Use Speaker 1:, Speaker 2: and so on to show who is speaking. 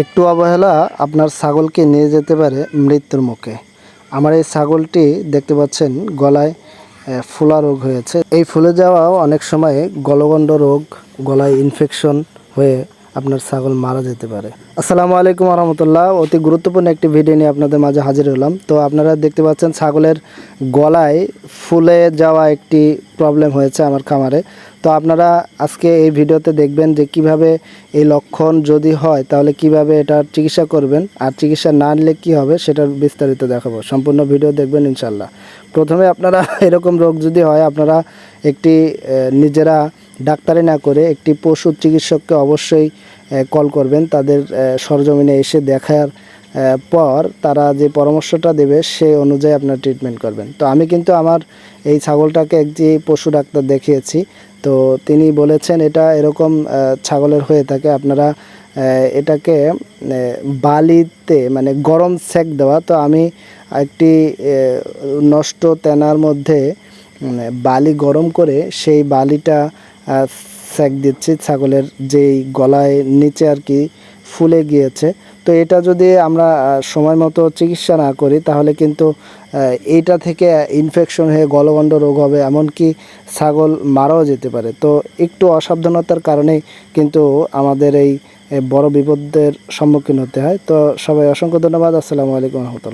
Speaker 1: একটু অবহেলা আপনার ছাগলকে নিয়ে যেতে পারে মৃত্যুর মুখে। আমার এই ছাগলটি দেখতে পাচ্ছেন গলায় ফোলা রোগ হয়েছে। এই ফুলে যাওয়াও অনেক সময় গলগণ্ড রোগ, গলায় ইনফেকশন হয়ে আপনার ছাগল মারা যেতে পারে। আসসালামু আলাইকুম রহমতুল্লাহ। অতি গুরুত্বপূর্ণ একটি ভিডিও নিয়ে আপনাদের মাঝে হাজির হলাম। তো আপনারা দেখতে পাচ্ছেন ছাগলের গলায় ফুলে যাওয়া একটি প্রবলেম হয়েছে আমার খামারে। তো আপনারা আজকে এই ভিডিওতে দেখবেন যে কিভাবে এই লক্ষণ যদি হয় তাহলে কিভাবে এটার চিকিৎসা করবেন, আর চিকিৎসা না নিলে কী হবে সেটার বিস্তারিত দেখাবো। সম্পূর্ণ ভিডিও দেখবেন ইনশাল্লাহ। প্রথমে আপনারা এরকম রোগ যদি হয় আপনারা একটি নিজেরা ডাক্তারি না করে একটি পশু চিকিৎসককে অবশ্যই কল করবেন। তাদের সরজমিনে এসে দেখার পর তারা যে পরামর্শটা দেবে সেই অনুযায়ী আপনার ট্রিটমেন্ট করবেন। তো আমি কিন্তু আমার এই ছাগলটাকে একটি পশু ডাক্তার দেখিয়েছি। তো তিনি বলেছেন এটা এরকম ছাগলের হয়ে থাকে, আপনারা এটাকে বালিতে মানে গরম সেক দেওয়া। তো আমি একটি নষ্ট তেনার মধ্যে বালি গরম করে সেই বালিটা সেক দিচ্ছি ছাগলের যেই গলায় নিচে আর কি ফুলে গিয়েছে। তো এটা যদি আমরা সময় মতো চিকিৎসা না করি তাহলে কিন্তু এইটা থেকে ইনফেকশন হয়ে গলগণ্ড রোগ হবে, এমনকি ছাগল মারাও যেতে পারে। তো একটু অসাবধানতার কারণেই কিন্তু আমাদের এই বড় বিপদের সম্মুখীন হতে হয়। তো সবাই অসংখ্য ধন্যবাদ। আসসালামু আলাইকুম রহমতুল্লাহ।